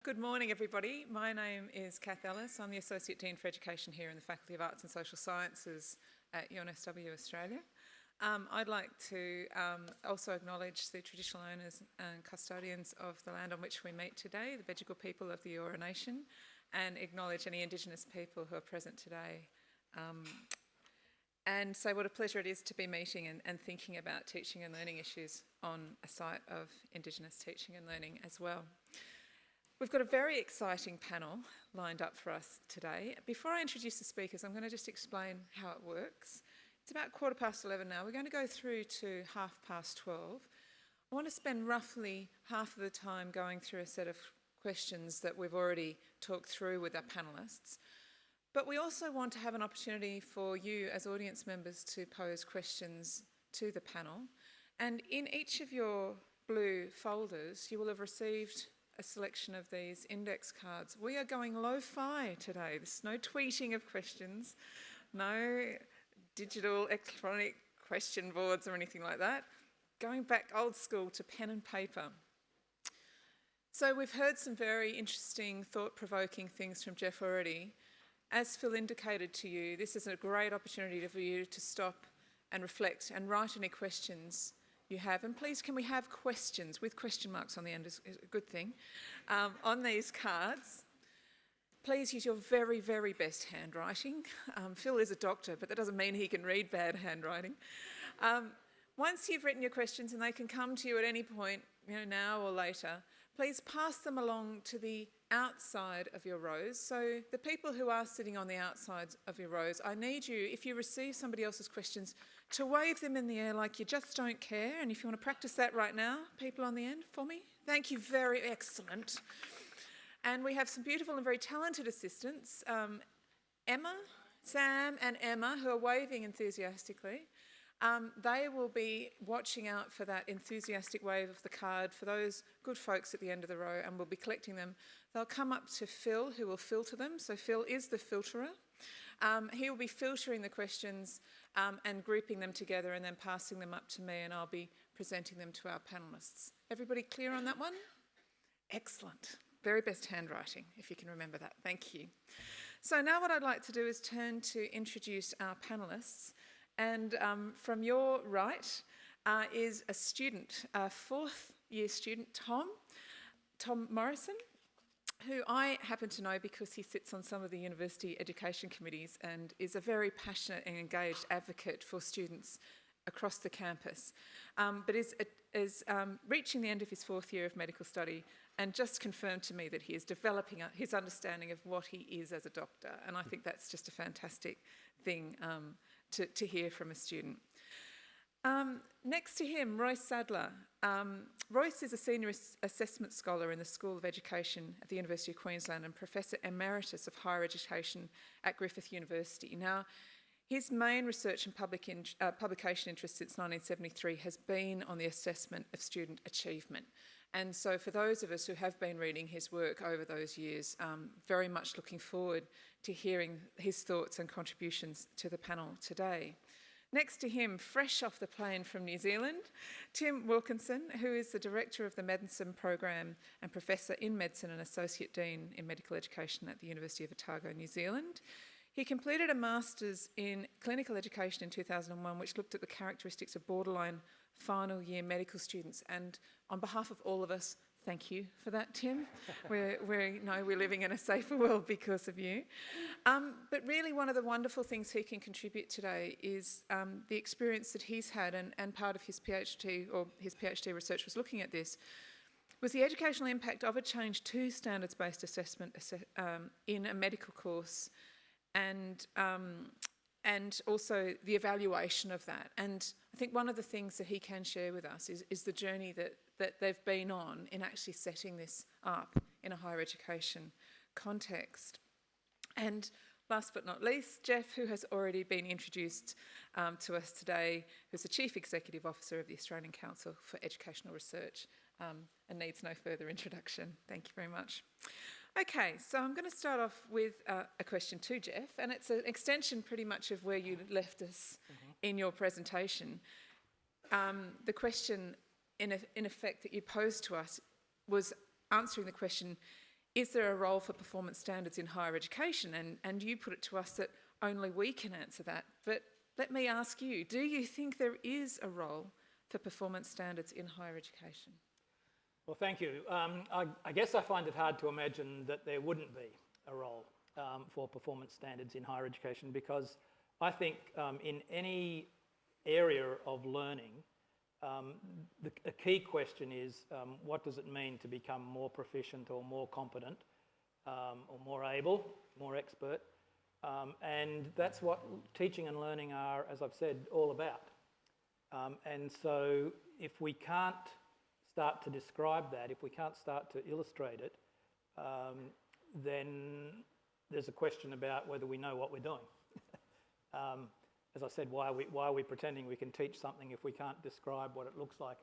Good morning, everybody. My name is Kath Ellis. I'm the Associate Dean for Education here in the Faculty of Arts and Social Sciences at UNSW Australia. I'd like to also acknowledge the traditional owners and custodians of the land on which we meet today, the Bejigal people of the Eora Nation, and acknowledge any Indigenous people who are present today. And say what a pleasure it is to be meeting and thinking about teaching and learning issues on a site of Indigenous teaching and learning as well. We've got a very exciting panel lined up for us today. Before I introduce the speakers, I'm going to just explain how it works. It's about 11:15 now. We're going to go through to 12:30. I want to spend roughly half of the time going through a set of questions that we've already talked through with our panellists. But we also want to have an opportunity for you as audience members to pose questions to the panel. And in each of your blue folders, you will have received a selection of these index cards. We are going lo-fi today. There's no tweeting of questions, no digital electronic question boards or anything like that. Going back old school to pen and paper. So we've heard some very interesting, thought-provoking things from Geoff already. As Phil indicated to you, this is a great opportunity for you to stop and reflect and write any questions you have. And please, can we have questions with question marks on the end, is a good thing, on these cards. Please use your very, very best handwriting. Phil is a doctor, but that doesn't mean he can read bad handwriting. Once you've written your questions, and they can come to you at any point, now or later, please pass them along to the outside of your rows. So the people who are sitting on the outside of your rows, I need you, if you receive somebody else's questions, to wave them in the air like you just don't care. And if you want to practice that right now, people on the end for me. Thank you, very excellent. And we have some beautiful and very talented assistants, Emma, Sam and Emma, who are waving enthusiastically. They will be watching out for that enthusiastic wave of the card for those good folks at the end of the row, and we'll be collecting them. They'll come up to Phil, who will filter them. So Phil is the filterer. He will be filtering the questions and grouping them together and then passing them up to me, and I'll be presenting them to our panellists. Everybody clear on that one? Excellent. Very best handwriting, if you can remember that. Thank you. So now what I'd like to do is turn to introduce our panellists. And from your right is a student, a fourth year student, Tom Morrison, who I happen to know because he sits on some of the university education committees and is a very passionate and engaged advocate for students across the campus, but is reaching the end of his fourth year of medical study and just confirmed to me that he is developing his understanding of what he is as a doctor. And I think that's just a fantastic thing to hear from a student. Next to him, Royce Sadler. Royce is a senior assessment scholar in the School of Education at the University of Queensland and Professor Emeritus of Higher Education at Griffith University. Now, his main research and publication interest since 1973 has been on the assessment of student achievement. And so for those of us who have been reading his work over those years, very much looking forward to hearing his thoughts and contributions to the panel today. Next to him, fresh off the plane from New Zealand, Tim Wilkinson, who is the Director of the Medicine Program and Professor in Medicine and Associate Dean in Medical Education at the University of Otago, New Zealand. He completed a Masters in Clinical Education in 2001, which looked at the characteristics of borderline final year medical students. And on behalf of all of us, thank you for that, Tim. We're living in a safer world because of you. But really one of the wonderful things he can contribute today is the experience that he's had, and part of his PhD, or his PhD research was looking at this, was the educational impact of a change to standards-based assessment in a medical course, and also the evaluation of that. And I think one of the things that he can share with us is the journey that they've been on in actually setting this up in a higher education context. And last but not least, Geoff, who has already been introduced to us today, who's the Chief Executive Officer of the Australian Council for Educational Research, and needs no further introduction. Thank you very much. Okay, so I'm going to start off with a question to Geoff, and it's an extension pretty much of where you left us in your presentation. The question, in effect, that you posed to us was answering the question, is there a role for performance standards in higher education? And you put it to us that only we can answer that. But let me ask you, do you think there is a role for performance standards in higher education? Well, thank you. I guess I find it hard to imagine that there wouldn't be a role for performance standards in higher education, because I think in any area of learning, a key question is what does it mean to become more proficient or more competent or more able, more expert? And that's what teaching and learning are, as I've said, all about. And so if we can't start to describe that, if we can't start to illustrate it, then there's a question about whether we know what we're doing. As I said, why are we pretending we can teach something if we can't describe what it looks like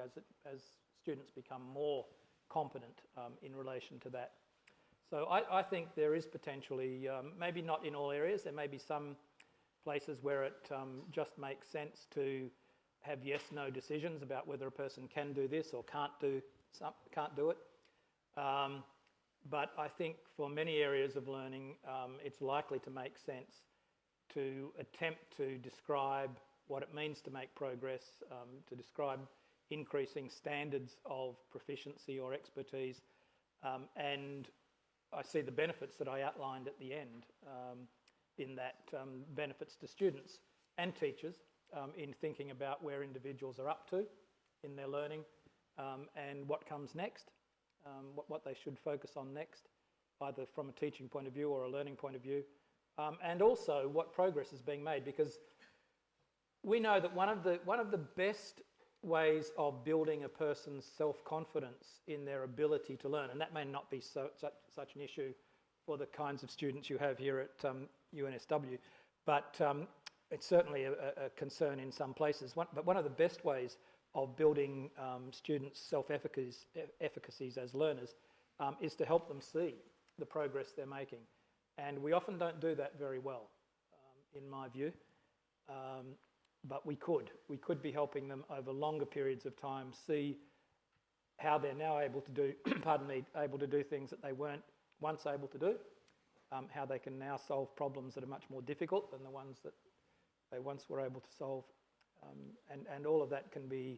as students become more competent in relation to that? So I think there is potentially, maybe not in all areas, there may be some places where it just makes sense to have yes/no decisions about whether a person can do this or can't do it. But I think for many areas of learning, it's likely to make sense to attempt to describe what it means to make progress, to describe increasing standards of proficiency or expertise. And I see the benefits that I outlined at the end in that benefits to students and teachers in thinking about where individuals are up to in their learning and what comes next, what they should focus on next, either from a teaching point of view or a learning point of view. And also what progress is being made, because we know that one of the best ways of building a person's self-confidence in their ability to learn, and that may not be such an issue for the kinds of students you have here at UNSW, but it's certainly a concern in some places. But one of the best ways of building students' self-efficacies as learners is to help them see the progress they're making. And we often don't do that very well, in my view. But we could be helping them over longer periods of time see how they're now able to do, able to do things that they weren't once able to do, how they can now solve problems that are much more difficult than the ones that they once were able to solve. And all of that can be,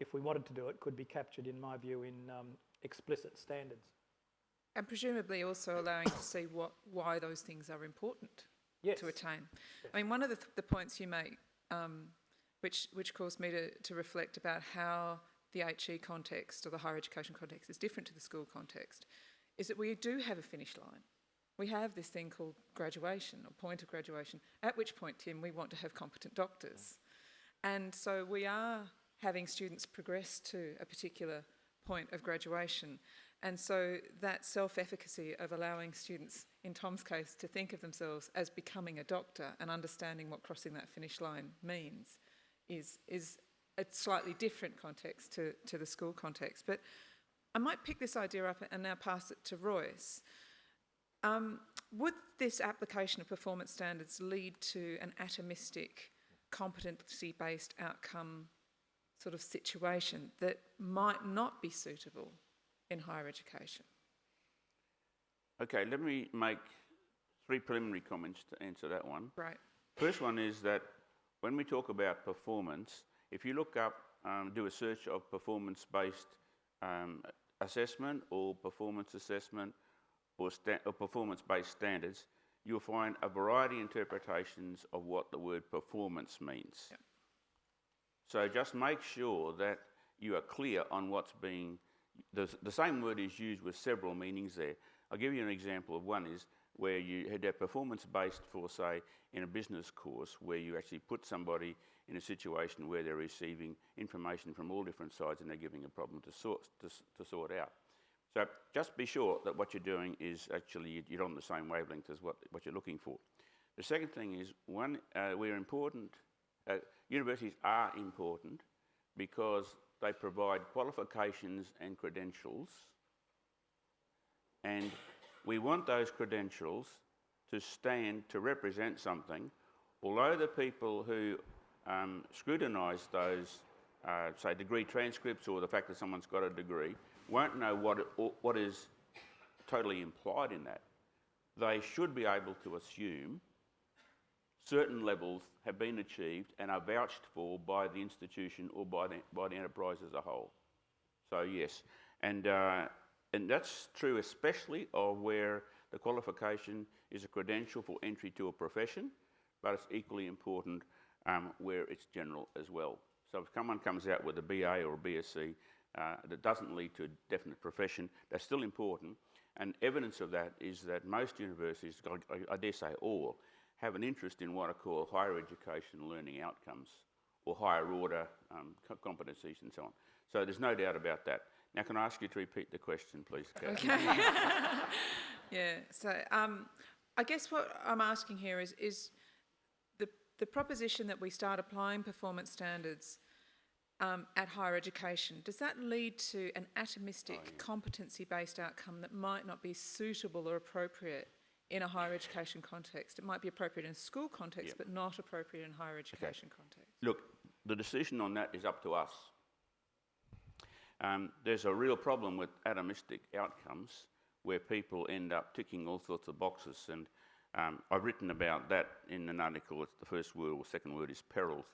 if we wanted to do it, could be captured, in my view, in explicit standards. And presumably also allowing to see why those things are important to attain. Yes. I mean, one of the points you make, which caused me to reflect about how the HE context or the higher education context is different to the school context, is that we do have a finish line. We have this thing called graduation or point of graduation, at which point, Tim, we want to have competent doctors. And so we are having students progress to a particular point of graduation. And so that self-efficacy of allowing students, in Tom's case, to think of themselves as becoming a doctor and understanding what crossing that finish line means is a slightly different context to the school context. But I might pick this idea up and now pass it to Royce. Would this application of performance standards lead to an atomistic, competency-based outcome sort of situation that might not be suitable in higher education? Okay, let me make 3 preliminary comments to answer that one. Right. First one is that when we talk about performance, if you look up, do a search of performance-based assessment or performance assessment or performance-based standards, you'll find a variety of interpretations of what the word performance means. Yep. So just make sure that you are clear on what's being. The same word is used with several meanings there. I'll give you an example of one is where you had that performance-based for, say, in a business course where you actually put somebody in a situation where they're receiving information from all different sides and they're giving a problem to sort out. So just be sure that what you're doing is actually you're on the same wavelength as what you're looking for. The second thing is, we're important, universities are important because they provide qualifications and credentials, and we want those credentials to stand to represent something, although the people who scrutinise those, say, degree transcripts or the fact that someone's got a degree, won't know what is totally implied in that. They should be able to assume certain levels have been achieved and are vouched for by the institution or by the enterprise as a whole. So yes, and that's true especially of where the qualification is a credential for entry to a profession, but it's equally important where it's general as well. So if someone comes out with a BA or a BSc that doesn't lead to a definite profession, that's still important. And evidence of that is that most universities, I dare say all, have an interest in what are called higher education learning outcomes or higher order competencies and so on. So there's no doubt about that. Now, can I ask you to repeat the question, please, Kath? Okay. Yeah, so I guess what I'm asking here is the proposition that we start applying performance standards at higher education, does that lead to an atomistic competency-based outcome that might not be suitable or appropriate in a higher education context? It might be appropriate in a school context, but not appropriate in higher education context. Look, the decision on that is up to us. There's a real problem with atomistic outcomes where people end up ticking all sorts of boxes, and I've written about that in an article. It's the first word or second word is perils.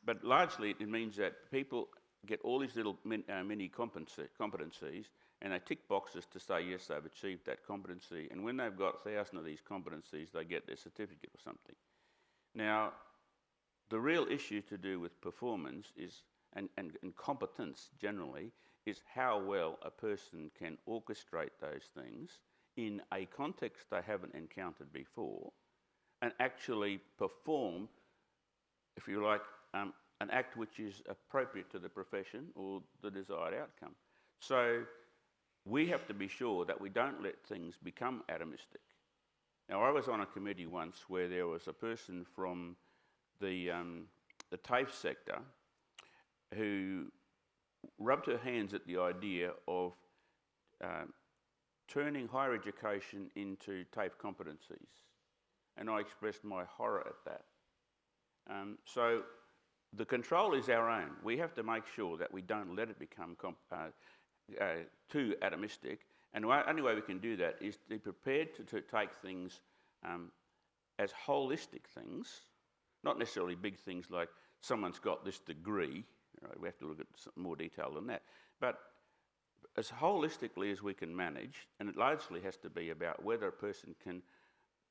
But largely it means that people get all these little mini competencies and they tick boxes to say, yes, they've achieved that competency. And when they've got 1,000 of these competencies, they get their certificate or something. Now, the real issue to do with performance is, and competence generally, is how well a person can orchestrate those things in a context they haven't encountered before and actually perform, if you like, an act which is appropriate to the profession or the desired outcome. So we have to be sure that we don't let things become atomistic. Now, I was on a committee once where there was a person from the TAFE sector who rubbed her hands at the idea of turning higher education into TAFE competencies. And I expressed my horror at that. So the control is our own. We have to make sure that we don't let it become too atomistic. And the only way we can do that is to be prepared to take things as holistic things, not necessarily big things like someone's got this degree. Right? We have to look at some more detail than that. But as holistically as we can manage, and it largely has to be about whether a person can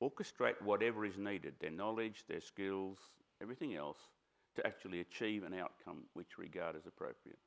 orchestrate whatever is needed, their knowledge, their skills, everything else, to actually achieve an outcome which we regard as appropriate.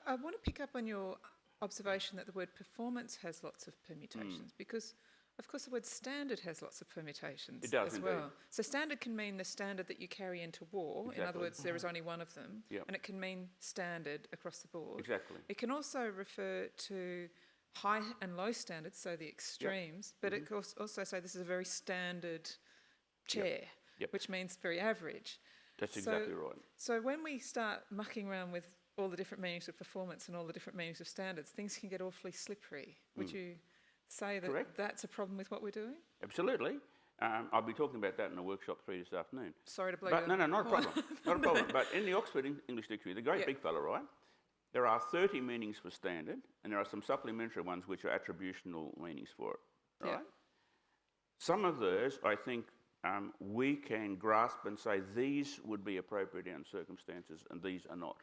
I want to pick up on your observation that the word performance has lots of permutations because, of course, the word standard has lots of permutations It does as indeed. well. So standard can mean the standard that you carry into war. Exactly. In other words, there is only one of them. Yep. And it can mean standard across the board. Exactly. It can also refer to high and low standards, so the extremes, but it can also say this is a very standard chair, Yep. which means very average. That's exactly right. So when we start mucking around with all the different meanings of performance and all the different meanings of standards, things can get awfully slippery. Would you say that Correct. that's a problem with what we're doing? Absolutely. I'll be talking about that in a workshop 3 this afternoon. Sorry to blow But your no, not a horn. problem. Not a problem. But in the Oxford English Dictionary, the great big fella, right? There are 30 meanings for standard, and there are some supplementary ones which are attributional meanings for it, right? Yeah. Some of those, I think, we can grasp and say these would be appropriate in circumstances and these are not.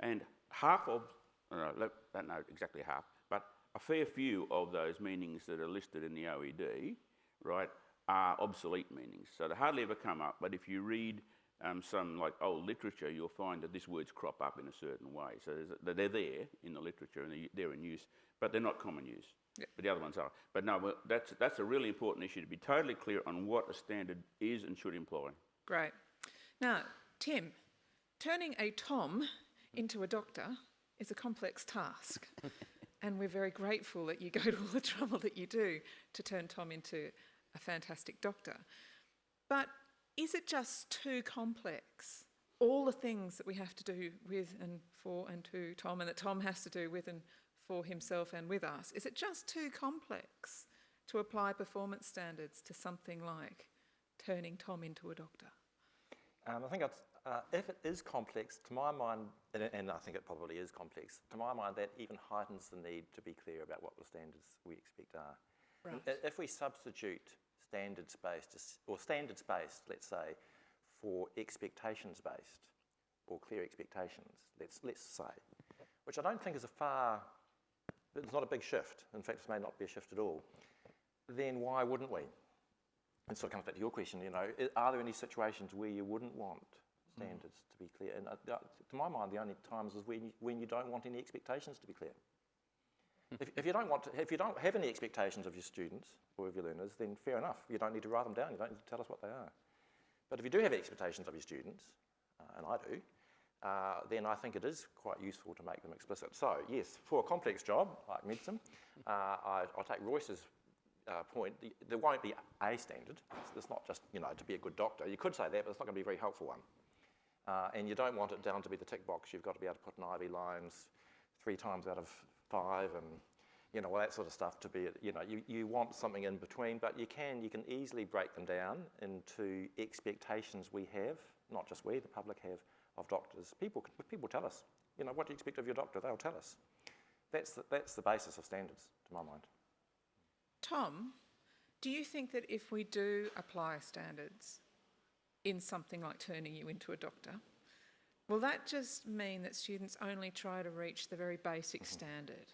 And half of, not exactly half, but a fair few of those meanings that are listed in the OED, right, are obsolete meanings. So they hardly ever come up, but if you read some like old literature, you'll find that these words crop up in a certain way. So they're there in the literature and they're in use, but they're not common use. Yep. But the other ones are. But no, that's a really important issue to be totally clear on what a standard is and should imply. Great. Now, Tim, turning a Tom into a doctor is a complex task. And we're very grateful that you go to all the trouble that you do to turn Tom into a fantastic doctor. But is it just too complex? All the things that we have to do with and for and to Tom, and that Tom has to do with and for himself and with us, is it just too complex to apply performance standards to something like turning Tom into a doctor? I think If it is complex, to my mind, and I think it probably is complex, to my mind that even heightens the need to be clear about what the standards we expect are. Right. If we substitute standards-based, or standards-based, let's say, for expectations-based, or clear expectations, let's say, which I don't think is it's not a big shift, in fact it may not be a shift at all, then why wouldn't we? And so it comes back to your question, are there any situations where you wouldn't want standards to be clear? And to my mind, the only times is when you don't want any expectations to be clear. If you don't have any expectations of your students or of your learners, then fair enough. You don't need to write them down. You don't need to tell us what they are. But if you do have expectations of your students, and I do, then I think it is quite useful to make them explicit. So yes, for a complex job like medicine, I'll take Royce's point. There won't be a standard. It's not just to be a good doctor. You could say that, but it's not going to be a very helpful one. And you don't want it down to be the tick box. You've got to be able to put in IV lines 3 times out of 5, and all that sort of stuff to be. You want something in between, but you can easily break them down into expectations we have, not just we, the public have, of doctors. People tell us, what do you expect of your doctor? They'll tell us. That's the basis of standards, to my mind. Tom, do you think that if we do apply standards in something like turning you into a doctor, will that just mean that students only try to reach the very basic standard?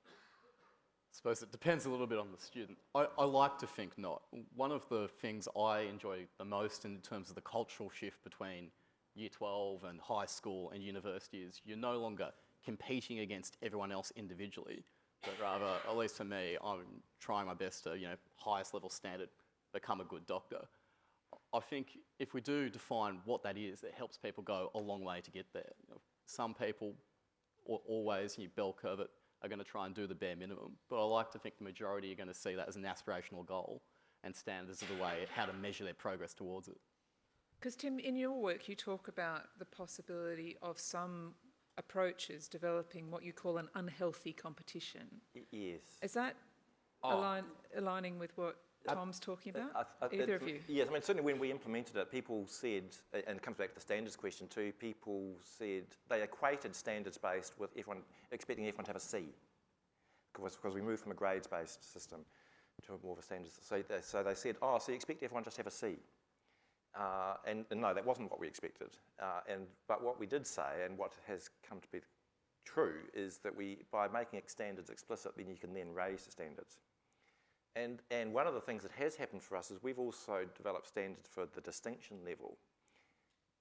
I suppose it depends a little bit on the student. I like to think not. One of the things I enjoy the most in terms of the cultural shift between Year 12 and high school and university is you're no longer competing against everyone else individually, but rather, at least for me, I'm trying my best to, highest level standard, become a good doctor. I think if we do define what that is, it helps people go a long way to get there. Some people always, bell curve it, are going to try and do the bare minimum, but I like to think the majority are going to see that as an aspirational goal, and standards are the way how to measure their progress towards it. Because Tim, in your work you talk about the possibility of some approaches developing what you call an unhealthy competition. Yes. Is that aligning with what Tom's talking about? Either of you? Yes, certainly when we implemented it, people said, and it comes back to the standards question too, people said they equated standards-based with expecting everyone to have a C, because we moved from a grades-based system to more of a standards. So they said, so you expect everyone just to have a C. And no, that wasn't what we expected. But what we did say, and what has come to be true, is that by making standards explicit, then you can then raise the standards. And one of the things that has happened for us is we've also developed standards for the distinction level.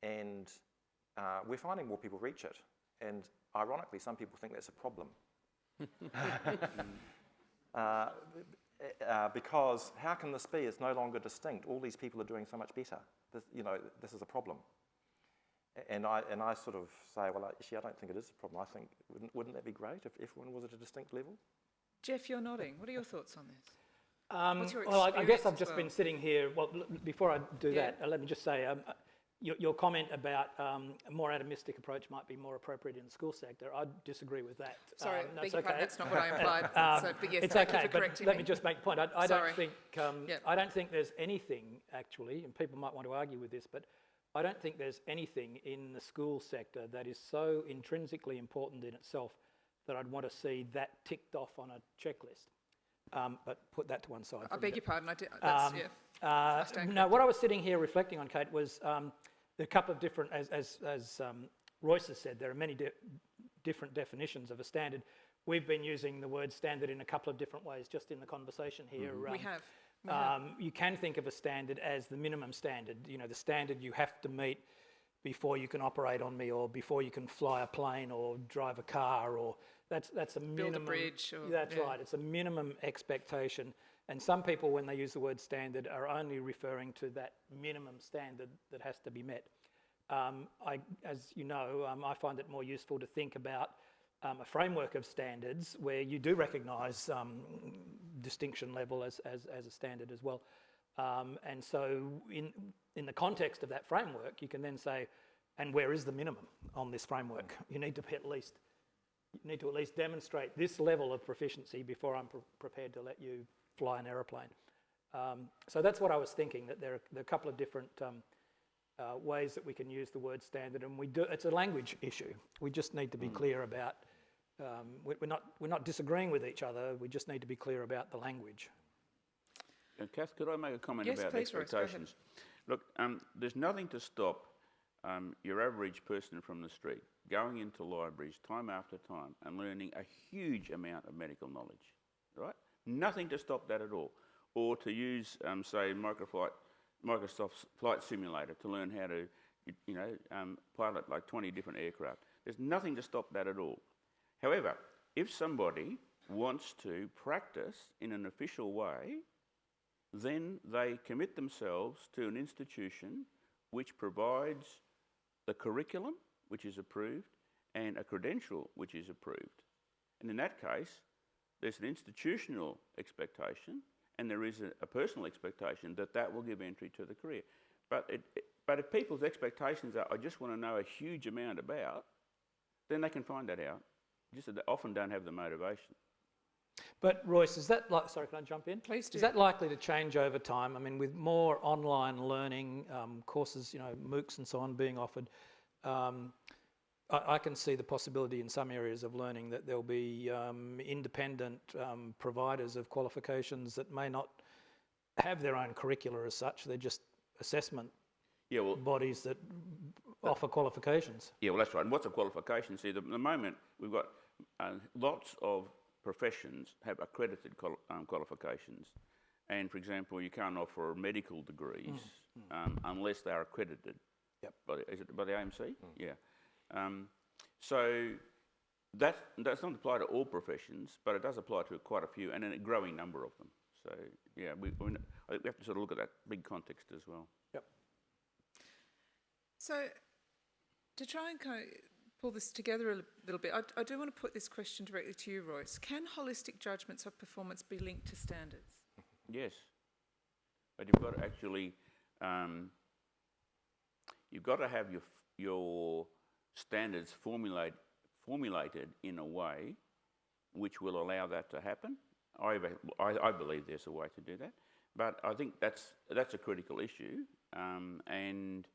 And we're finding more people reach it. And ironically, some people think that's a problem. Because how can this be? It's no longer distinct. All these people are doing so much better. This is a problem. And I sort of say, well, actually, I don't think it is a problem. I think, wouldn't that be great if everyone was at a distinct level? Geoff, you're nodding. What are your thoughts on this? Well, I guess I've just been sitting here. Well, before I do that, let me just say, your comment about a more atomistic approach might be more appropriate in the school sector. I disagree with that. Sorry, no, it's beg your pardon, okay. that's not what I implied. But yes, it's thank okay, you for correcting let me. me just make a point. I don't think there's anything, actually, and people might want to argue with this, but I don't think there's anything in the school sector that is so intrinsically important in itself that I'd want to see that ticked off on a checklist. But put that to one side. I beg your pardon. I did. No, what I was sitting here reflecting on, Kate, was a couple of different, as Royce has said, there are many different definitions of a standard. We've been using the word standard in a couple of different ways just in the conversation here. We have. You can think of a standard as the minimum standard, the standard you have to meet before you can operate on me, or before you can fly a plane or drive a car, or that's a minimum. Build a bridge. That's right, it's a minimum expectation. And some people, when they use the word standard, are only referring to that minimum standard that has to be met. As you know, I find it more useful to think about a framework of standards where you do recognise distinction level as a standard as well. And so in the context of that framework, you can then say, and where is the minimum on this framework? You need to at least demonstrate this level of proficiency before I'm prepared to let you fly an aeroplane. So that's what I was thinking, that there are a couple of different ways that we can use the word standard, and we do. It's a language issue. We just need to be clear about. We're not disagreeing with each other. We just need to be clear about the language. Kath, could I make a comment Yes, about please, Royce, go ahead. expectations? Look, there's nothing to stop your average person from the street going into libraries time after time and learning a huge amount of medical knowledge, right? Nothing to stop that at all. Or to use, say, Microsoft's Flight Simulator to learn how to, pilot like 20 different aircraft. There's nothing to stop that at all. However, if somebody wants to practice in an official way, then they commit themselves to an institution which provides the curriculum, which is approved, and a credential, which is approved. And in that case, there's an institutional expectation, and there is a personal expectation that will give entry to the career. But if people's expectations are, I just want to know a huge amount about, then they can find that out. Just they often don't have the motivation. But Royce, is that like? Sorry, can I jump in? Please do. Is that likely to change over time? I mean, with more online learning courses, MOOCs and so on being offered, I can see the possibility in some areas of learning that there'll be independent providers of qualifications that may not have their own curricula as such. They're just assessment bodies that offer qualifications. Yeah, well, that's right. And what's a qualification? See, at the moment, we've got lots of professions have accredited qualifications. And, for example, you can't offer medical degrees unless they are accredited. Yep. By the AMC? Yeah. So that does not apply to all professions, but it does apply to quite a few, and a growing number of them. So, yeah, I think we have to sort of look at that big context as well. Yep. So, to try and kind of pull this together a little bit, I do want to put this question directly to you, Royce. Can holistic judgments of performance be linked to standards? Yes. But you've got to actually, you've got to have your standards formulated in a way which will allow that to happen. I believe there's a way to do that. But I think that's a critical issue, and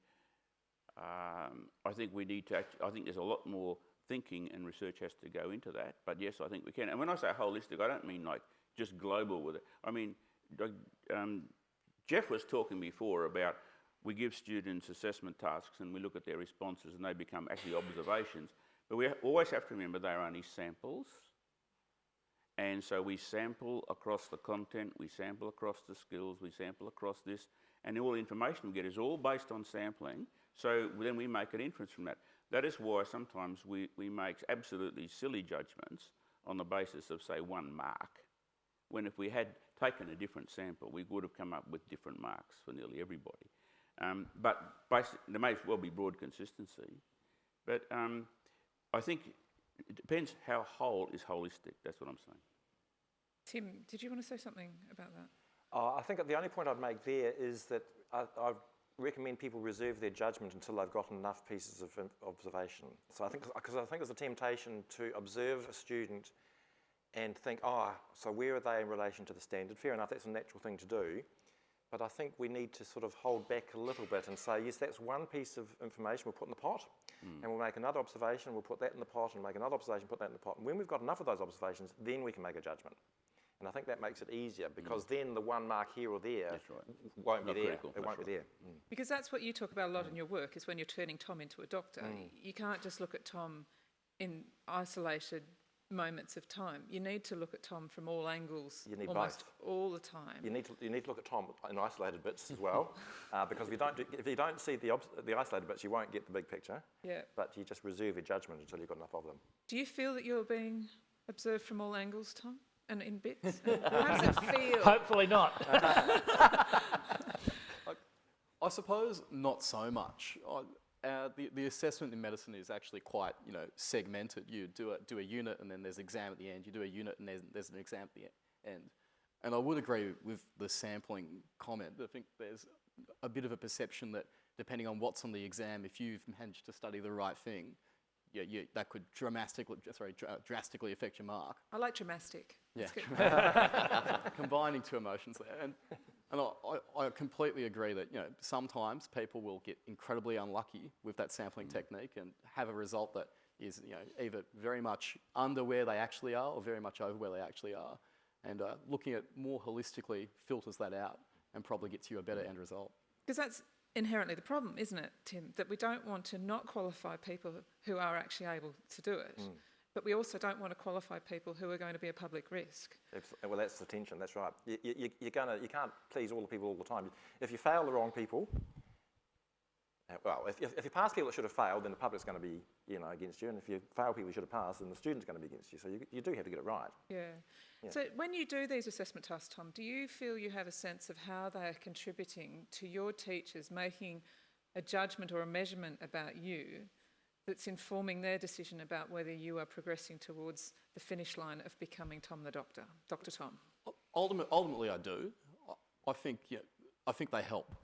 I think we need to. I think there's a lot more thinking and research has to go into that. But yes, I think we can. And when I say holistic, I don't mean like just global with it. I mean, Geoff was talking before about we give students assessment tasks and we look at their responses and they become actually observations. But we always have to remember they're only samples. And so we sample across the content, we sample across the skills, we sample across this, and all the information we get is all based on sampling. So then we make an inference from that. That is why sometimes we make absolutely silly judgments on the basis of, say, 1 mark, when if we had taken a different sample, we would have come up with different marks for nearly everybody. But there may well be broad consistency. But I think it depends how whole is holistic. That's what I'm saying. Tim, did you want to say something about that? I think the only point I'd make there is that I recommend people reserve their judgment until they've got enough pieces of observation. So I think there's a temptation to observe a student and think, so where are they in relation to the standard? Fair enough, that's a natural thing to do. But I think we need to sort of hold back a little bit and say, yes, that's one piece of information we'll put in the pot, and we'll make another observation, we'll put that in the pot, and make another observation, put that in the pot. And when we've got enough of those observations, then we can make a judgment. And I think that makes it easier, because then the 1 mark here or there won't be there. Critical. It won't be there. Because that's what you talk about a lot in your work, is when you're turning Tom into a doctor. You can't just look at Tom in isolated moments of time. You need to look at Tom from all angles, almost all the time. You need to look at Tom in isolated bits as well, because if you don't see the isolated bits, you won't get the big picture. Yeah. But you just reserve your judgment until you've got enough of them. Do you feel that you're being observed from all angles, Tom, and in bits? How does it feel? Hopefully not. I suppose not so much. The assessment in medicine is actually quite, segmented. You do a unit, and then there's an exam at the end. You do a unit, and there's an exam at the end. And I would agree with the sampling comment. I think there's a bit of a perception that depending on what's on the exam, if you've managed to study the right thing, that could drastically affect your mark. I like dramatic. Yeah, combining 2 emotions there. And I completely agree that, you know, sometimes people will get incredibly unlucky with that sampling technique and have a result that is, you know, either very much under where they actually are or very much over where they actually are. And looking at more holistically filters that out and probably gets you a better end result. Because that's inherently the problem, isn't it, Tim? That we don't want to not qualify people who are actually able to do it, but we also don't want to qualify people who are going to be a public risk. Well, that's the tension, that's right. You can't please all the people all the time. If you fail the wrong people, well, if you pass people that should have failed, then the public's going to be, you know, against you, and if you fail people who should have passed, then the student's going to be against you. So you do have to get it right. Yeah. So when you do these assessment tasks, Tom, do you feel you have a sense of how they are contributing to your teachers making a judgment or a measurement about you that's informing their decision about whether you are progressing towards the finish line of becoming Tom the Doctor, Dr. Tom? Ultimately, I do. I think they help.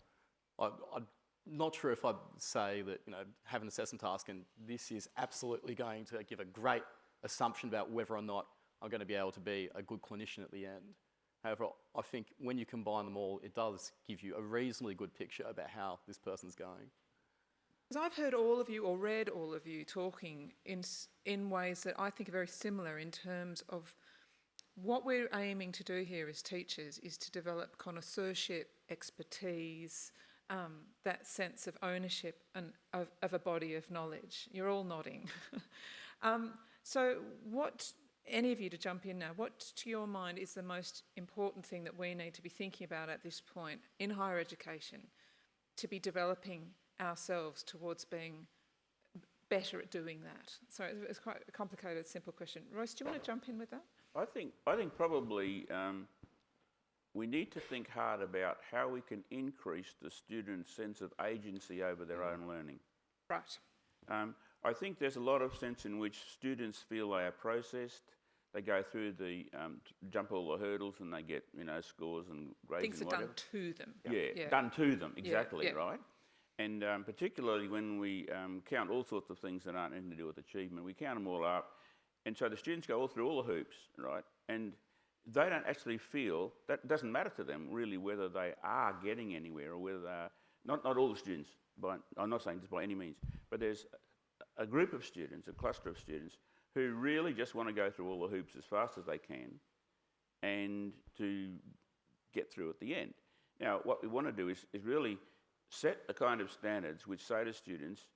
I'm not sure if I'd say that, you know, have an assessment task and this is absolutely going to give a great assumption about whether or not I'm going to be able to be a good clinician at the end. However, I think when you combine them all, it does give you a reasonably good picture about how this person's going. Because I've heard all of you or read all of you talking in ways that I think are very similar in terms of what we're aiming to do here as teachers is to develop connoisseurship, expertise, that sense of ownership and of a body of knowledge. You're all nodding. So what, any of you to jump in now, what to your mind is the most important thing that we need to be thinking about at this point in higher education to be developing ourselves towards being better at doing that? So it's quite a complicated, simple question. Royce, do you want to jump in with that? I think probably we need to think hard about how we can increase the student's sense of agency over their own learning. Right. I think there's a lot of sense in which students feel they are processed. They go through the jump all the hurdles and they get, you know, scores and grades. Things and are whatever. done to them. Yeah, done to them, exactly, yeah. right? And particularly when we count all sorts of things that aren't anything to do with achievement, we count them all up. And so the students go all through all the hoops, right? And they don't actually feel, that doesn't matter to them really whether they are getting anywhere or whether they are, not all the students, I'm not saying this by any means, but there's a group of students, a cluster of students, who really just want to go through all the hoops as fast as they can and to get through at the end. Now, what we want to do is really set a kind of standards which say to students,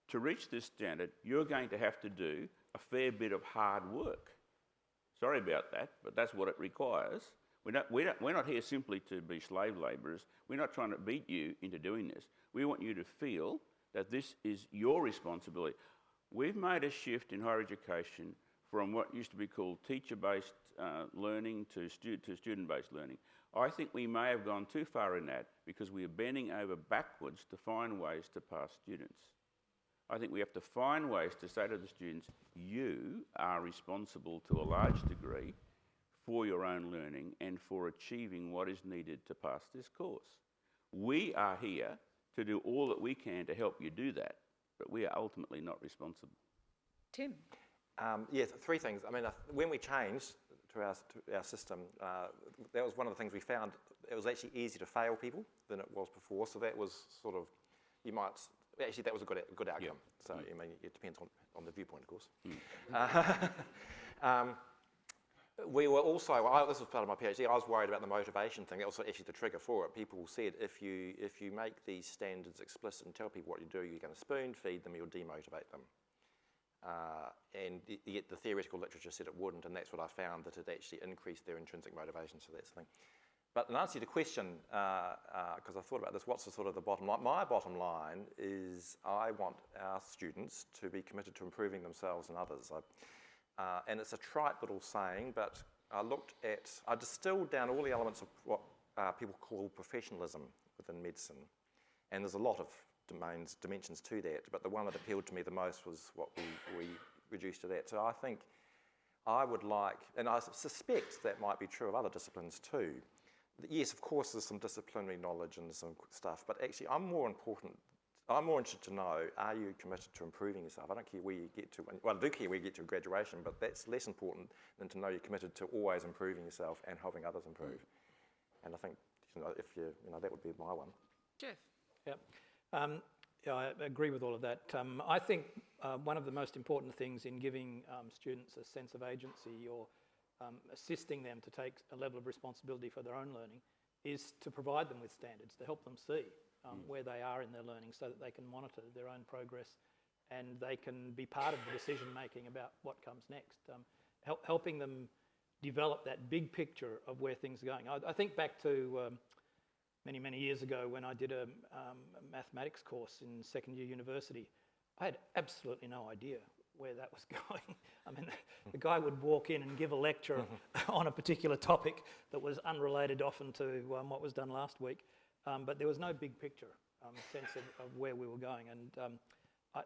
to reach this standard, you're going to have to do a fair bit of hard work. Sorry about that, but that's what it requires. We're not here simply to be slave labourers. We're not trying to beat you into doing this. We want you to feel that this is your responsibility. We've made a shift in higher education from what used to be called teacher-based learning to student-based learning. I think we may have gone too far in that because we are bending over backwards to find ways to pass students. I think we have to find ways to say to the students, you are responsible to a large degree for your own learning and for achieving what is needed to pass this course. We are here to do all that we can to help you do that, but we are ultimately not responsible. Tim? Yes, three things. I mean, when we changed to our system, that was one of the things we found. It was actually easier to fail people than it was before, so that was sort of, you might... Actually, that was a good outcome. Yep. So, I mean, it depends on the viewpoint, of course. We were also, this was part of my PhD, I was worried about the motivation thing. That was actually the trigger for it. People said if you make these standards explicit and tell people what you do, you're going to spoon feed them, you'll demotivate them. And yet the theoretical literature said it wouldn't, and that's what I found, that it actually increased their intrinsic motivation, so that's the thing. But in answer to the question, because I thought about this, what's the sort of the bottom line? My bottom line is I want our students to be committed to improving themselves and others. And it's a trite little saying, but I distilled down all the elements of what people call professionalism within medicine. And there's a lot of dimensions to that, but the one that appealed to me the most was what we reduced to that. So I think I would like, and I suspect that might be true of other disciplines too. Yes, of course, there's some disciplinary knowledge and some stuff, but actually I'm more interested to know, are you committed to improving yourself? I don't care where you get to, well, I do care where you get to graduation, but that's less important than to know you're committed to always improving yourself and helping others improve. And I think that would be my one. Jeff? Yep. Yeah, I agree with all of that. I think one of the most important things in giving students a sense of agency or assisting them to take a level of responsibility for their own learning is to provide them with standards, to help them see where they are in their learning so that they can monitor their own progress and they can be part of the decision making about what comes next. Helping them develop that big picture of where things are going. I think back to many years ago when I did a mathematics course in second year university. I had absolutely no idea where that was going. I mean, the guy would walk in and give a lecture on a particular topic that was unrelated often to what was done last week, but there was no big picture sense of where we were going. And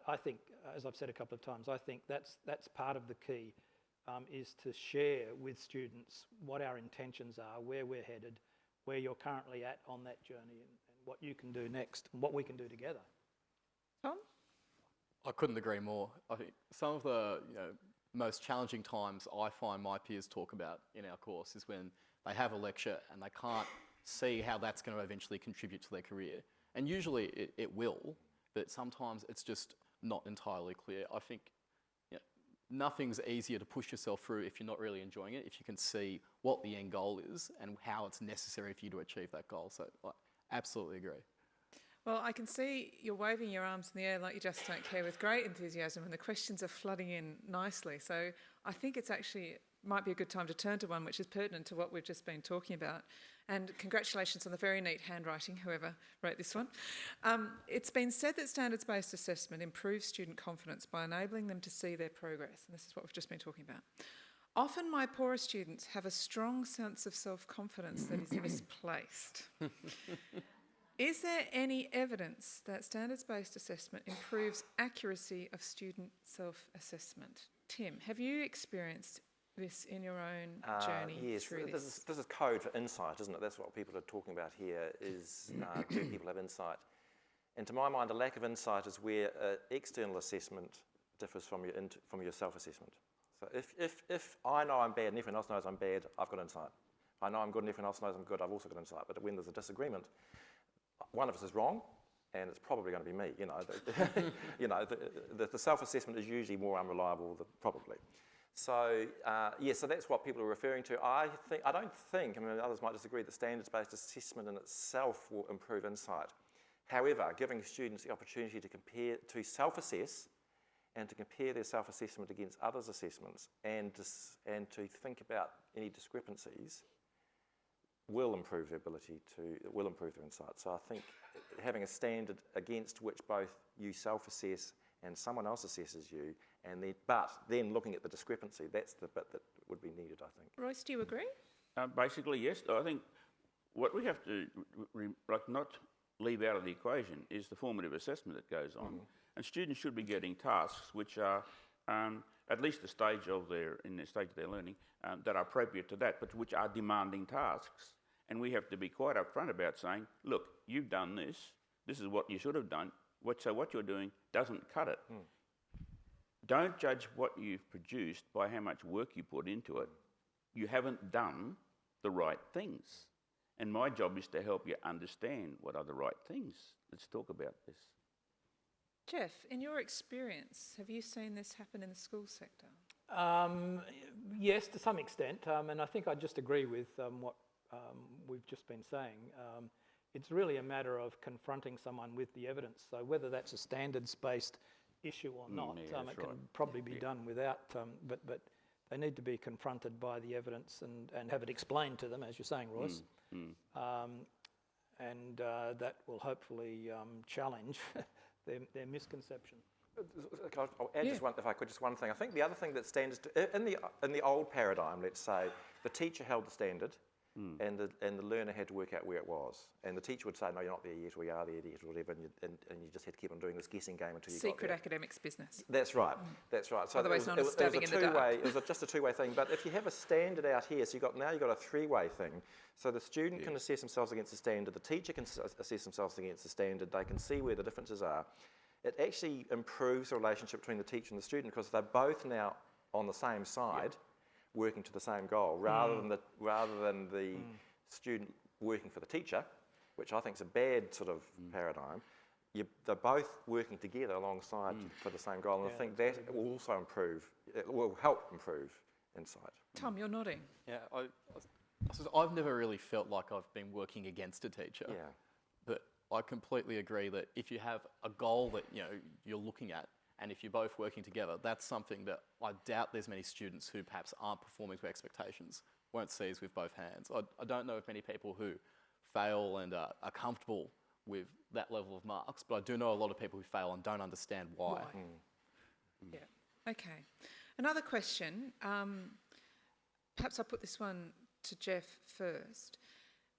I think, as I've said a couple of times, I think that's part of the key, is to share with students what our intentions are, where we're headed, where you're currently at on that journey, and what you can do next, and what we can do together. Tom? I couldn't agree more. I think some of the most challenging times I find my peers talk about in our course is when they have a lecture and they can't see how that's going to eventually contribute to their career. And usually it will, but sometimes it's just not entirely clear. I think nothing's easier to push yourself through if you're not really enjoying it, if you can see what the end goal is and how it's necessary for you to achieve that goal. So I absolutely agree. Well, I can see you're waving your arms in the air like you just don't care with great enthusiasm, and the questions are flooding in nicely. So I think it's actually might be a good time to turn to one which is pertinent to what we've just been talking about. And congratulations on the very neat handwriting, whoever wrote this one. It's been said that standards-based assessment improves student confidence by enabling them to see their progress. And this is what we've just been talking about. Often my poorer students have a strong sense of self-confidence that is misplaced. Is there any evidence that standards-based assessment improves accuracy of student self-assessment? Tim, have you experienced this in your own journey through this? This is code for insight, isn't it? That's what people are talking about here, is do people have insight? And to my mind, a lack of insight is where external assessment differs from your self-assessment. So if I know I'm bad and everyone else knows I'm bad, I've got insight. If I know I'm good and everyone else knows I'm good, I've also got insight. But when there's a disagreement, one of us is wrong, and it's probably going to be me. The self-assessment is usually more unreliable than probably. So so that's what people are referring to. I don't think, I mean, others might disagree, that standards-based assessment in itself will improve insight. However, giving students the opportunity to self-assess and to compare their self-assessment against others' assessments and to think about any discrepancies will improve their insight. So I think having a standard against which both you self-assess and someone else assesses you, but then looking at the discrepancy, that's the bit that would be needed, I think. Royce, do you agree? Basically, yes. I think what we have to not leave out of the equation is the formative assessment that goes on. Mm-hmm. And students should be getting tasks which are at least the stage of their learning that are appropriate to that, but which are demanding tasks. And we have to be quite upfront about saying, look, you've done this. This is what you should have done. So what you're doing doesn't cut it. Mm. Don't judge what you've produced by how much work you put into it. You haven't done the right things. And my job is to help you understand what are the right things. Let's talk about this. Jeff, in your experience, have you seen this happen in the school sector? Yes, to some extent. And I think I just agree with what we've just been saying. It's really a matter of confronting someone with the evidence. So whether that's a standards-based issue or not, it can probably be done without, but they need to be confronted by the evidence and have it explained to them, as you're saying, Royce. And that will hopefully challenge their misconception. I'll add just one thing. I think the other thing that standards in the old paradigm, let's say, the teacher held the standard. And the learner had to work out where it was. And the teacher would say, no, you're not there yet, we are there yet, or whatever, and you just had to keep on doing this guessing game until you got there. Secret academics business. That's right, that's right. So otherwise known as stabbing in the dark. It was just a two-way thing, but if you have a standard out here, so now you've got a three-way thing. So the student can assess themselves against the standard, the teacher can assess themselves against the standard, they can see where the differences are. It actually improves the relationship between the teacher and the student because they're both now on the same side, working to the same goal, rather than the student working for the teacher, which I think is a bad sort of paradigm. They're both working together alongside for the same goal, and I think that will also improve, it will help improve insight. Tom, you're nodding. Yeah, I've never really felt like I've been working against a teacher. Yeah. But I completely agree that if you have a goal that you're looking at, and if you're both working together, that's something that I doubt there's many students who perhaps aren't performing to expectations won't seize with both hands. I don't know of many people who fail and are comfortable with that level of marks, but I do know a lot of people who fail and don't understand why. Yeah. Okay. Another question. Perhaps I'll put this one to Geoff first.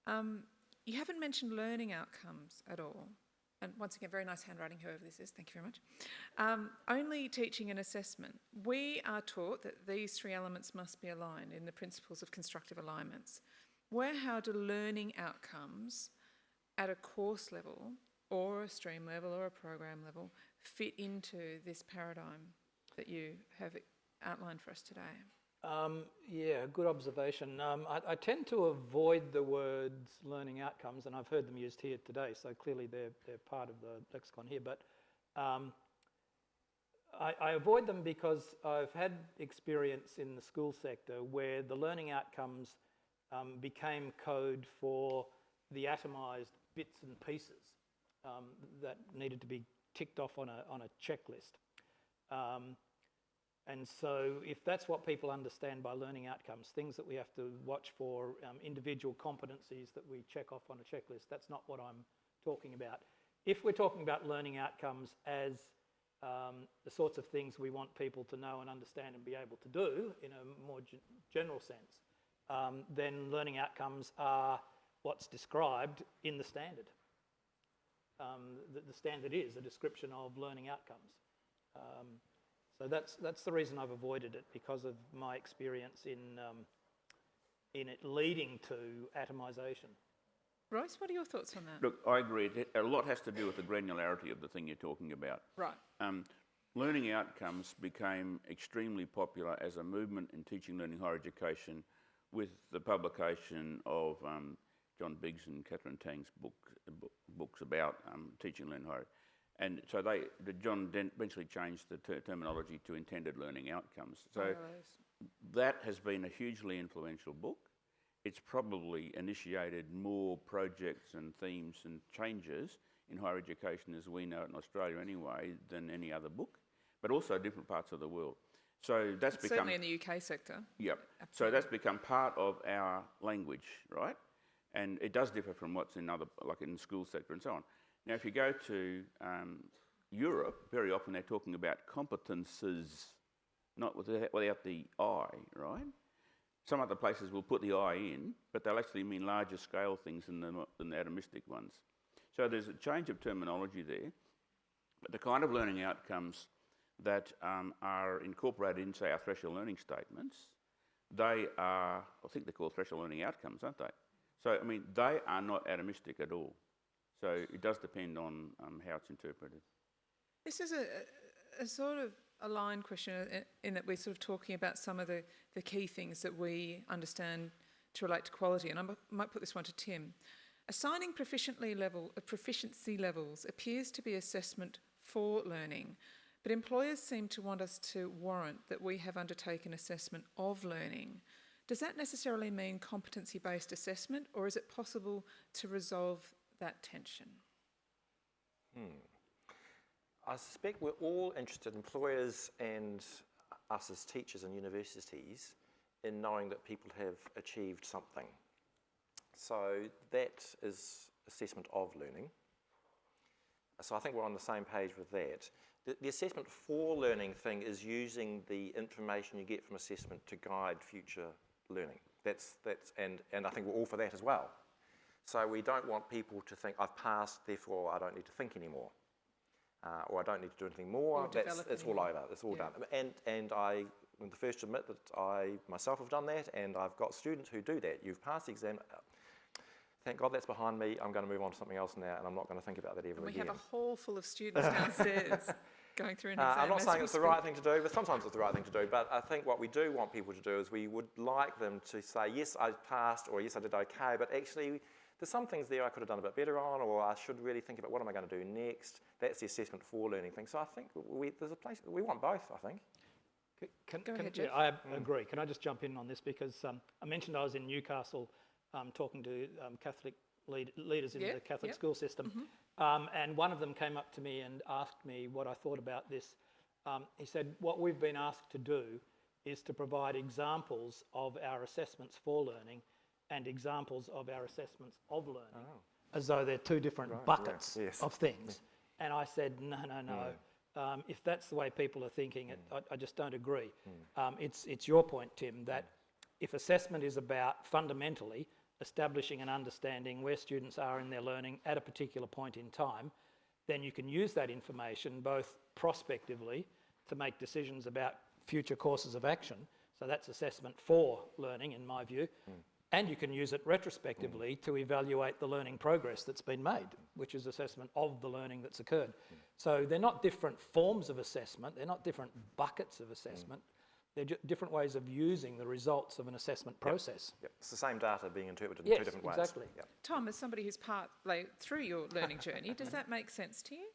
You haven't mentioned learning outcomes at all. And once again, very nice handwriting, whoever this is, thank you very much. Only teaching and assessment. We are taught that these three elements must be aligned in the principles of constructive alignments. How do learning outcomes at a course level or a stream level or a program level fit into this paradigm that you have outlined for us today? Yeah, good observation. I tend to avoid the words learning outcomes, and I've heard them used here today, so clearly they're part of the lexicon here, but I avoid them because I've had experience in the school sector where the learning outcomes became code for the atomised bits and pieces that needed to be ticked off on a checklist. And so if that's what people understand by learning outcomes, things that we have to watch for, individual competencies that we check off on a checklist, that's not what I'm talking about. If we're talking about learning outcomes as the sorts of things we want people to know and understand and be able to do in a more general sense, then learning outcomes are what's described in the standard. The standard is a description of learning outcomes. So that's the reason I've avoided it, because of my experience in it leading to atomisation. Royce, what are your thoughts on that? Look, I agree. A lot has to do with the granularity of the thing you're talking about. Right. Learning outcomes became extremely popular as a movement in teaching, learning, higher education with the publication of John Biggs and Catherine Tang's books about teaching, learning, higher. And so John eventually changed the terminology to intended learning outcomes. So that has been a hugely influential book. It's probably initiated more projects and themes and changes in higher education as we know it in Australia anyway than any other book, but also different parts of the world. So that's become... Certainly in the UK sector. Yep. Absolutely. So that's become part of our language, right? And it does differ from what's in other, like in the school sector and so on. Now, if you go to Europe, very often they're talking about competences, not without the I, right? Some other places will put the I in, but they'll actually mean larger scale things than the atomistic ones. So there's a change of terminology there, but the kind of learning outcomes that are incorporated in, say, our threshold learning statements, they are, I think they're called threshold learning outcomes, aren't they? So, I mean, they are not atomistic at all. So it does depend on how it's interpreted. This is a sort of a line question in that we're sort of talking about some of the key things that we understand to relate to quality. And I might put this one to Tim. Assigning proficiency levels appears to be assessment for learning, but employers seem to want us to warrant that we have undertaken assessment of learning. Does that necessarily mean competency-based assessment, or is it possible to resolve that tension? I suspect we're all interested, employers and us as teachers and universities, in knowing that people have achieved something. So that is assessment of learning. So I think we're on the same page with that. The assessment for learning thing is using the information you get from assessment to guide future learning. And I think we're all for that as well. So we don't want people to think, I've passed, therefore I don't need to think anymore. Or I don't need to do anything more. It's all over, it's all done. And I'm the first to admit that I myself have done that, and I've got students who do that. You've passed the exam, thank God that's behind me, I'm going to move on to something else now, and I'm not going to think about that ever again. We have a hall full of students downstairs going through an exam. I'm not saying it's the right thing to do, but sometimes it's the right thing to do. But I think what we do want people to do is we would like them to say, yes, I passed, or yes, I did okay, but actually there's some things there I could have done a bit better on, or I should really think about what am I going to do next. That's the assessment for learning thing. So I think there's a place, we want both, I think. Go ahead, Geoff. I agree. Can I just jump in on this? Because I mentioned I was in Newcastle talking to Catholic leaders in the Catholic school system. And one of them came up to me and asked me what I thought about this. He said, what we've been asked to do is to provide examples of our assessments for learning and examples of our assessments of learning, as though they're two different buckets of things. And I said, no. If that's the way people are thinking, I just don't agree. It's your point, Tim, that if assessment is about fundamentally establishing and understanding where students are in their learning at a particular point in time, then you can use that information both prospectively to make decisions about future courses of action. So that's assessment for learning, in my view. And you can use it retrospectively to evaluate the learning progress that's been made, which is assessment of the learning that's occurred. So they're not different forms of assessment, they're not different buckets of assessment, they're different ways of using the results of an assessment process. It's the same data being interpreted in two different ways. Exactly. Tom, as somebody who's through your learning journey, does that make sense to you?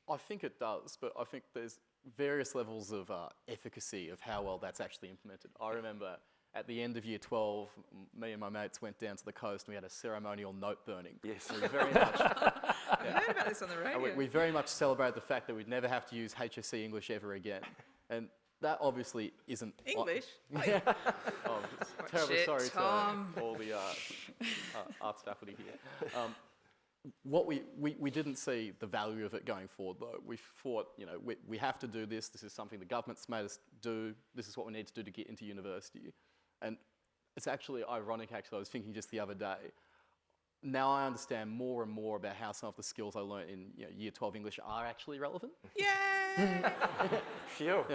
I think it does, but I think there's various levels of efficacy of how well that's actually implemented. I remember at the end of year 12, me and my mates went down to the coast and we had a ceremonial note burning. Yes. We very much, I've heard about this on the radio. we very much celebrated the fact that we'd never have to use HSC English ever again. And that obviously isn't... English? Terribly Shit, sorry Tom. to all the arts faculty here. What we didn't see the value of it going forward, though. We thought, we have to do this. This is something the government's made us do. This is what we need to do to get into university. And it's actually ironic, I was thinking just the other day, now I understand more and more about how some of the skills I learned in year 12 English are actually relevant. Yay! Sure.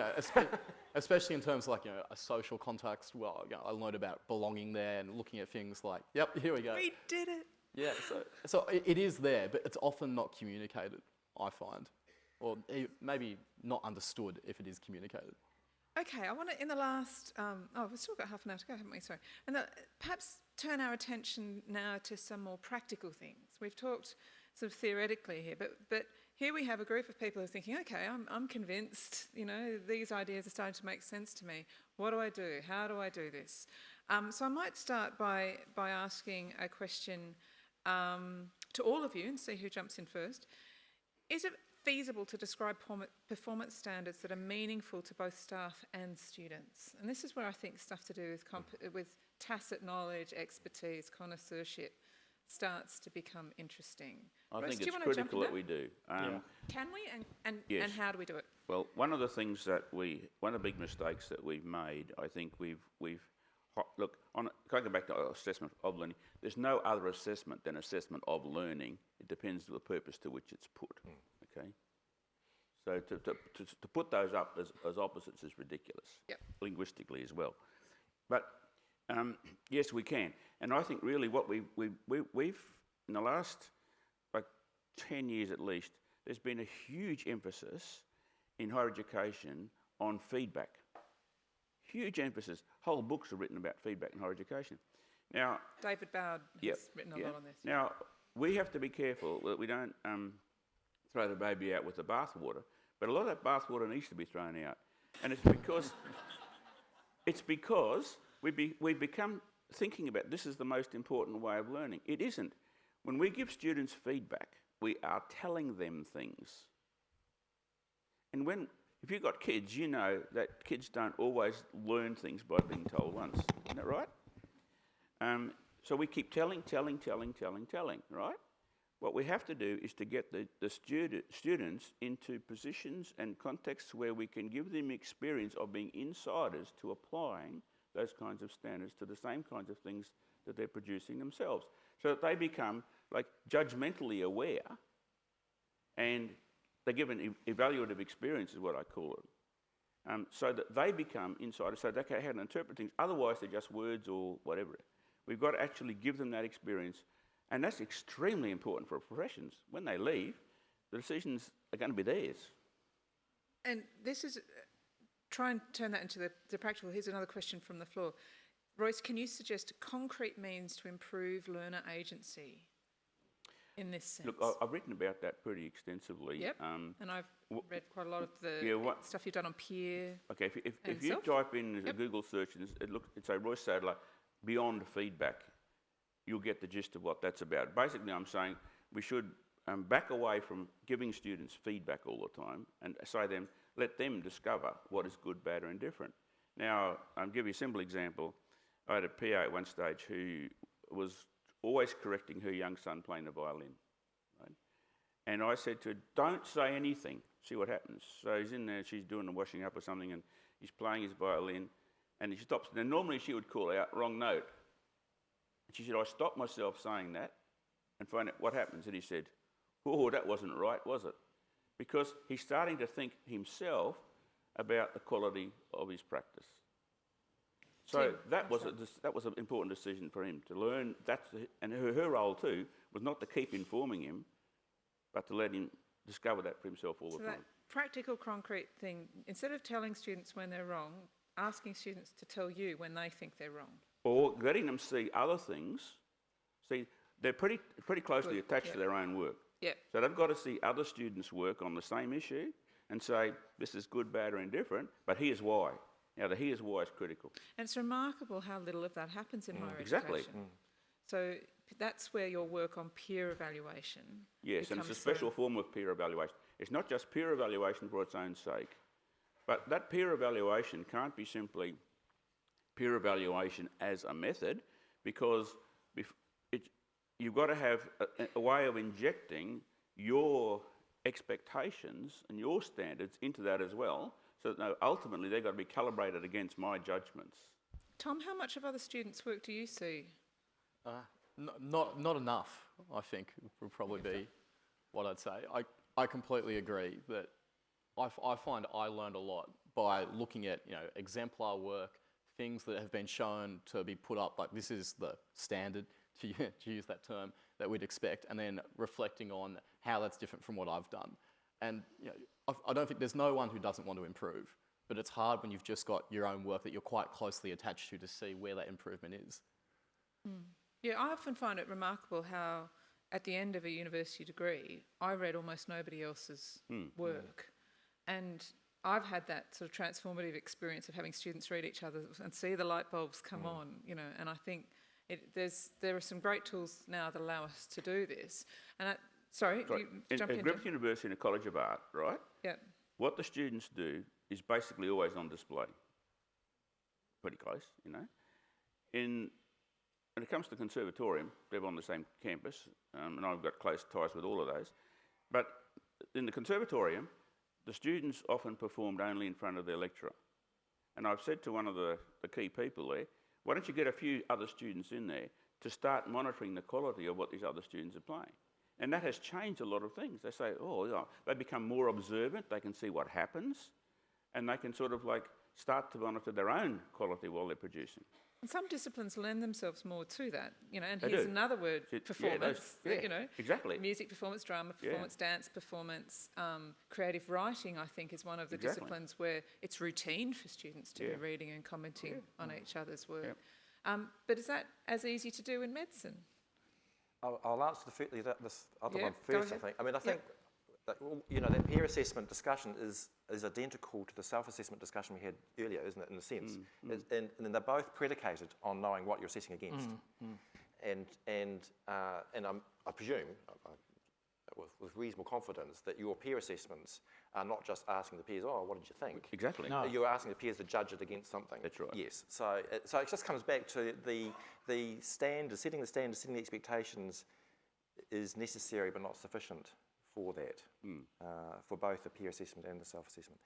Especially in terms of a social context. Well, I learned about belonging there and looking at things like, yep, here we go. We did it. Yeah, so it is there, but it's often not communicated, I find. Or maybe not understood if it is communicated. Okay, I want to, in the last, we've still got half an hour to go, haven't we? Sorry. And perhaps turn our attention now to some more practical things. We've talked sort of theoretically here, but here we have a group of people who are thinking, okay, I'm convinced, these ideas are starting to make sense to me. What do I do? How do I do this? So I might start by asking a question to all of you and see who jumps in first. Is it feasible to describe performance standards that are meaningful to both staff and students? And this is where I think stuff to do with tacit knowledge, expertise, connoisseurship starts to become interesting. I Royce, think it's critical that we do. Can we? And Yes. how do we do it? Well, one of the things one of the big mistakes that we've made, I think going back to assessment of learning, there's no other assessment than assessment of learning. It depends on the purpose to which it's put. Okay, so to put those up as opposites is ridiculous, linguistically as well. But yes, we can, and I think really what we've in the last 10 years at least, there's been a huge emphasis in higher education on feedback. Huge emphasis. Whole books are written about feedback in higher education. Now, David Bowd has written a lot on this. Now, we have to be careful that we don't throw the baby out with the bathwater, but a lot of that bathwater needs to be thrown out. And it's because we've become thinking about this is the most important way of learning. It isn't. When we give students feedback, we are telling them things. And if you've got kids, you know that kids don't always learn things by being told once. Isn't that right? So we keep telling, right? What we have to do is to get the students into positions and contexts where we can give them experience of being insiders to applying those kinds of standards to the same kinds of things that they're producing themselves, so that they become judgmentally aware, and they're given evaluative experience is what I call it, so that they become insiders, so they can how to interpret things. Otherwise, they're just words or whatever. We've got to actually give them that experience, and that's extremely important for professions. When they leave, the decisions are going to be theirs. And this is, try and turn that into the practical. Here's another question from the floor. Royce, can you suggest a concrete means to improve learner agency in this sense? Look, I've written about that pretty extensively. Yep, and I've read quite a lot of the stuff you've done on peer. Okay, if you self? type in a Google search and it's say Royce Sadler, beyond feedback, you'll get the gist of what that's about. Basically, I'm saying we should back away from giving students feedback all the time and let them discover what is good, bad or indifferent. Now, I'll give you a simple example. I had a PA at one stage who was always correcting her young son playing the violin. Right? And I said to her, don't say anything, see what happens. So he's in there, she's doing the washing up or something, and he's playing his violin, and he stops. Now, normally she would call out, wrong note. And she said, I stopped myself saying that and find out what happens. And he said, oh, that wasn't right, was it? Because he's starting to think himself about the quality of his practice. So that was an important decision for him to learn. And her role too was not to keep informing him, but to let him discover that for himself all the time. That practical, concrete thing, instead of telling students when they're wrong, asking students to tell you when they think they're wrong. Or letting them see other things. See, they're pretty closely attached to their own work. Yep. So they've got to see other students' work on the same issue and say, this is good, bad or indifferent, but here's why. Now, the here's why is critical. And it's remarkable how little of that happens in higher Exactly. education. So that's where your work on peer evaluation Yes, and it's a special form of peer evaluation. It's not just peer evaluation for its own sake, but that peer evaluation can't be simply peer evaluation as a method, because you've got to have a way of injecting your expectations and your standards into that as well, so that ultimately they've got to be calibrated against my judgments. Tom, how much of other students' work do you see? Not enough, I think, would probably be what I'd say. I completely agree that I find I learned a lot by looking at exemplar work, things that have been shown to be put up, like this is the standard, to use that term, that we'd expect, and then reflecting on how that's different from what I've done. And I don't think there's no one who doesn't want to improve, but it's hard when you've just got your own work that you're quite closely attached to see where that improvement is. Yeah, I often find it remarkable how at the end of a university degree, I read almost nobody else's work. And I've had that sort of transformative experience of having students read each other and see the light bulbs come on, and I think there are some great tools now that allow us to do this. And At Griffith University and a College of Art, right? Yeah. What the students do is basically always on display. Pretty close, When it comes to the conservatorium, they're on the same campus, and I've got close ties with all of those. But in the conservatorium, the students often performed only in front of their lecturer. And I've said to one of the key people there, why don't you get a few other students in there to start monitoring the quality of what these other students are playing? And that has changed a lot of things. They say, they become more observant, they can see what happens, and they can sort of start to monitor their own quality while they're producing. And some disciplines lend themselves more to that, and They here's do. another word, performance, exactly. Music performance, drama performance, dance performance, creative writing, I think, is one of the disciplines where it's routine for students to be reading and commenting on each other's work. But is that as easy to do in medicine? I'll answer this other one go first, I ahead. think. I mean, I think that peer assessment discussion is identical to the self-assessment discussion we had earlier, isn't it, in a sense? And they're both predicated on knowing what you're assessing against. And I presume, with reasonable confidence, that your peer assessments are not just asking the peers, what did you think? Exactly. No. You're asking the peers to judge it against something. That's right. Yes. So it just comes back to the standards, setting the expectations is necessary but not sufficient for that, for both the peer assessment and the self-assessment.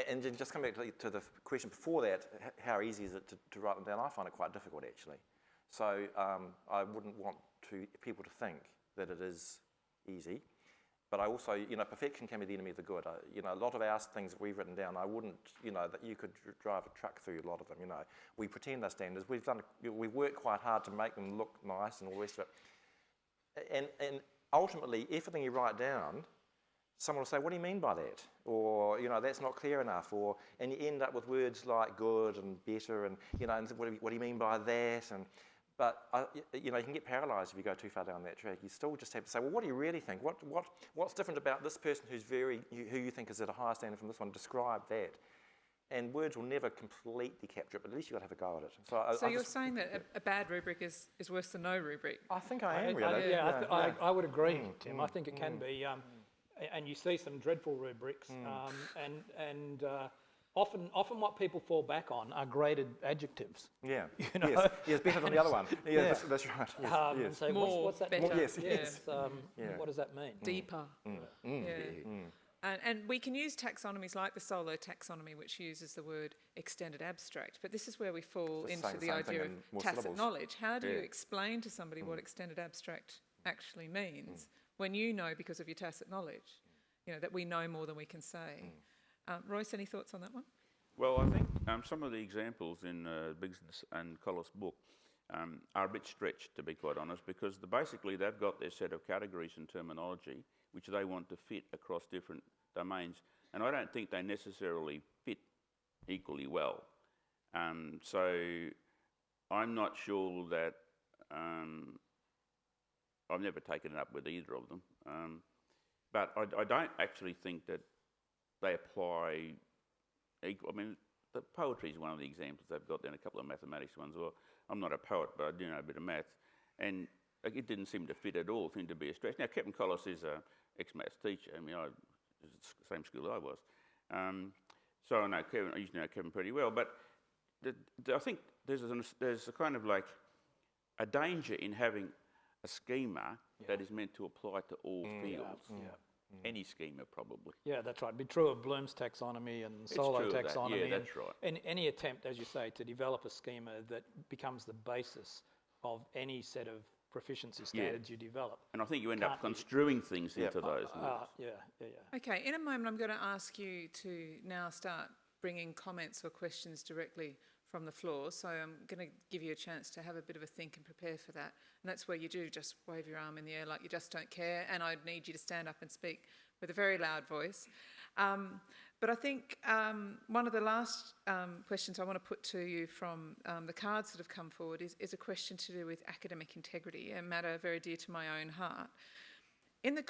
And then just coming back to the question before that, how easy is it to write them down? I find it quite difficult, actually. So I wouldn't want people to think that it is easy. But I also, perfection can be the enemy of the good. A lot of our things that we've written down, I wouldn't, that you could drive a truck through a lot of them, We pretend they're standards. We've worked quite hard to make them look nice and all the rest of it. And ultimately, everything you write down someone will say, what do you mean by that? Or, that's not clear enough. And you end up with words like good and better and, and what do you mean by that? But you can get paralysed if you go too far down that track. You still just have to say, well, what do you really think? What's different about this person who you think is at a higher standard from this one? Describe that. And words will never completely capture it, but at least you've got to have a go at it. So you're saying that a bad rubric is worse than no rubric? I think I am, really. I would agree, Tim. I think it can be. And you see some dreadful rubrics. And often what people fall back on are graded adjectives. Yeah. Yes, better than the other one. Yeah, that's right. Yes. So more, what's that? better. Yes. What does that mean? Deeper. And we can use taxonomies like the Solo taxonomy, which uses the word extended abstract, but this is where we fall into the idea of tacit knowledge. How do you explain to somebody what extended abstract actually means when you know, because of your tacit knowledge, that we know more than we can say? Royce, any thoughts on that one? Well, I think some of the examples in Biggs and Collis' book are a bit stretched, to be quite honest, because basically they've got their set of categories and terminology which they want to fit across different domains, and I don't think they necessarily fit equally well. So I'm not sure that I've never taken it up with either of them, but I don't actually think that they apply equal. I mean, the poetry is one of the examples they've got, then a couple of mathematics ones. Well, I'm not a poet, but I do know a bit of maths, and it didn't seem to fit at all. It seemed to be a stretch. Now, Captain Collis is an ex-maths teacher. I mean, I was at the same school I was. So I know Kevin. I used to know Kevin pretty well. But I think there's a kind of like a danger in having a schema that is meant to apply to all fields. Any schema, probably. Yeah, that's right. It'd be true of Bloom's taxonomy and Solo taxonomy. Yeah, that's right. And any attempt, as you say, to develop a schema that becomes the basis of any set of proficiency standards you develop. And I think you end up construing things into those words. Okay, in a moment I'm going to ask you to now start bringing comments or questions directly from the floor, so I'm going to give you a chance to have a bit of a think and prepare for that. And that's where you do just wave your arm in the air like you just don't care, and I'd need you to stand up and speak with a very loud voice. But I think one of the last questions I want to put to you from the cards that have come forward is a question to do with academic integrity, a matter very dear to my own heart. In the